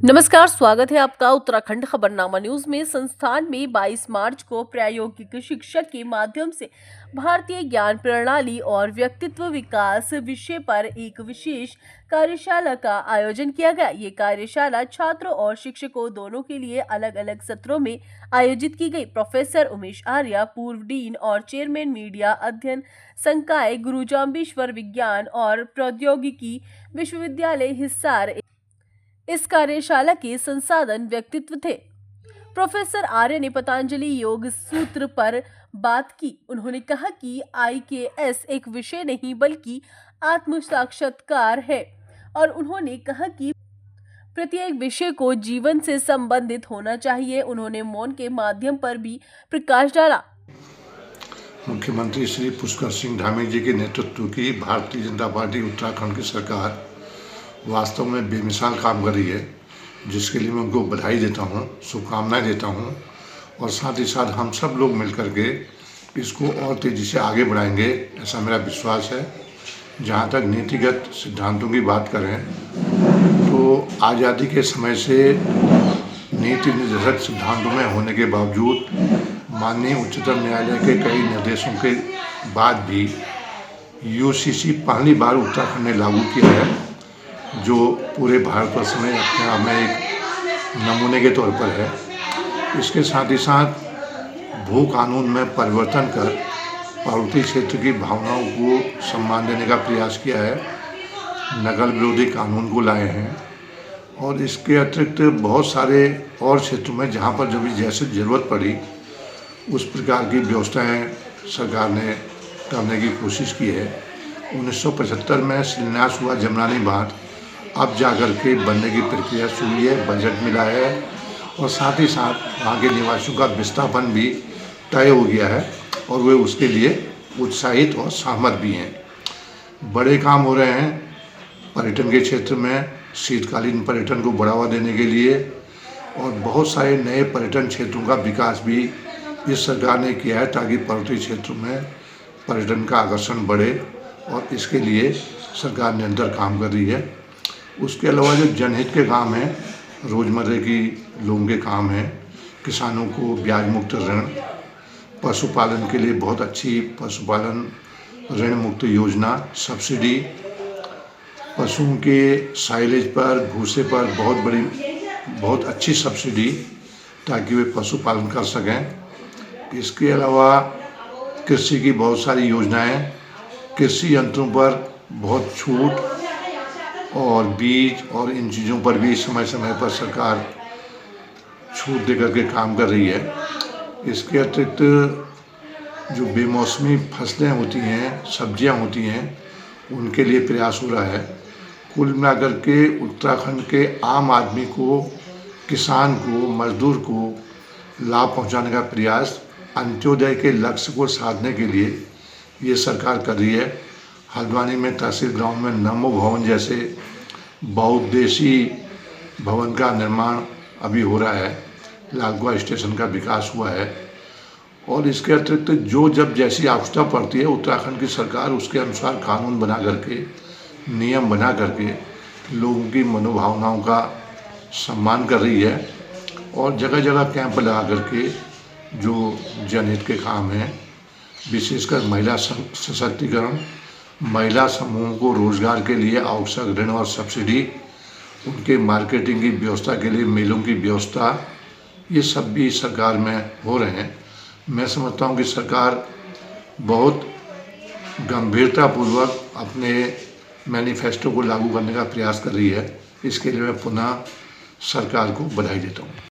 नमस्कार, स्वागत है आपका उत्तराखंड खबरनामा न्यूज में। संस्थान में 22 मार्च को प्रायोगिक शिक्षक के माध्यम से भारतीय ज्ञान प्रणाली और व्यक्तित्व विकास विषय पर एक विशेष कार्यशाला का आयोजन किया गया। ये कार्यशाला छात्रों और शिक्षकों दोनों के लिए अलग अलग सत्रों में आयोजित की गई। प्रोफेसर उमेश आर्या, पूर्व डीन और चेयरमैन मीडिया अध्ययन संकाय गुरु जाम्बेश्वर विज्ञान और प्रौद्योगिकी विश्वविद्यालय हिसार इस कार्यशाला के संसाधन व्यक्तित्व थे। प्रोफेसर आर्य ने पतंजलि योग सूत्र पर बात की। उन्होंने कहा कि IKS एक विषय नहीं बल्कि आत्म साक्षात्कार है और उन्होंने कहा कि प्रत्येक विषय को जीवन से संबंधित होना चाहिए। उन्होंने मौन के माध्यम पर भी प्रकाश डाला। मुख्यमंत्री श्री पुष्कर सिंह धामी जी के नेतृत्व की भारतीय जनता पार्टी उत्तराखंड की सरकार वास्तव में बेमिसाल काम कर रही है, जिसके लिए मैं उनको बधाई देता हूँ, शुभकामनाएं देता हूँ और साथ ही साथ हम सब लोग मिलकर के इसको और तेज़ी से आगे बढ़ाएंगे, ऐसा मेरा विश्वास है। जहाँ तक नीतिगत सिद्धांतों की बात करें तो आज़ादी के समय से नीति निर्देशक सिद्धांतों में होने के बावजूद माननीय उच्चतम न्यायालय के कई निर्देशों के बाद भी UCC पहली बार उत्तराखंड ने लागू किया है, जो पूरे भारतवर्ष में अपने आप में एक नमूने के तौर पर है। इसके साथ ही साथ भू कानून में परिवर्तन कर पर्वतीय क्षेत्र की भावनाओं को सम्मान देने का प्रयास किया है, नकल विरोधी कानून को लाए हैं और इसके अतिरिक्त बहुत सारे और क्षेत्रों में जहाँ पर जब जैसे ज़रूरत पड़ी उस प्रकार की व्यवस्थाएं सरकार ने करने की कोशिश की है। 1975 में शिलान्यास हुआ जमनानी बांध अब जाकर के बनने की प्रक्रिया शुरू हुई है, बजट मिला है और साथ ही साथ वहाँ के निवासियों का विस्थापन भी तय हो गया है और वे उसके लिए उत्साहित और सहमत भी हैं। बड़े काम हो रहे हैं पर्यटन के क्षेत्र में, शीतकालीन पर्यटन को बढ़ावा देने के लिए और बहुत सारे नए पर्यटन क्षेत्रों का विकास भी इस सरकार ने किया है, ताकि पर्वतीय क्षेत्रों में पर्यटन का आकर्षण बढ़े और इसके लिए सरकार निरंतर काम कर रही है। उसके अलावा जो जनहित के काम हैं, रोज़मर्रा की लोगों के काम हैं, किसानों को ब्याज मुक्त ऋण, पशुपालन के लिए बहुत अच्छी पशुपालन ऋण मुक्त योजना, सब्सिडी, पशुओं के साइलेज पर, भूसे पर बहुत अच्छी सब्सिडी ताकि वे पशुपालन कर सकें। इसके अलावा कृषि की बहुत सारी योजनाएं, कृषि यंत्रों पर बहुत छूट और बीज और इन चीज़ों पर भी समय समय पर सरकार छूट देकर के काम कर रही है। इसके अतिरिक्त जो बेमौसमी फसलें होती हैं, सब्जियां होती हैं, उनके लिए प्रयास हो रहा है। कुल मिलाकर के उत्तराखंड के आम आदमी को, किसान को, मजदूर को लाभ पहुंचाने का प्रयास अंत्योदय के लक्ष्य को साधने के लिए ये सरकार कर रही है। हल्द्वानी में तहसील ग्राउंड में नमो भवन जैसे बहुउद्देशीय भवन का निर्माण अभी हो रहा है, लालकुआ स्टेशन का विकास हुआ है और इसके अतिरिक्त जो जब जैसी आवश्यकता पड़ती है उत्तराखंड की सरकार उसके अनुसार कानून बना करके, नियम बना करके लोगों की मनोभावनाओं का सम्मान कर रही है और जगह जगह कैंप लगा करके जो जनहित के काम हैं, विशेषकर महिला सशक्तिकरण, महिला समूहों को रोजगार के लिए आवश्यक ऋण और सब्सिडी, उनके मार्केटिंग की व्यवस्था के लिए मेलों की व्यवस्था, ये सब भी सरकार में हो रहे हैं। मैं समझता हूँ कि सरकार बहुत गंभीरतापूर्वक अपने मैनिफेस्टो को लागू करने का प्रयास कर रही है। इसके लिए मैं पुनः सरकार को बधाई देता हूँ।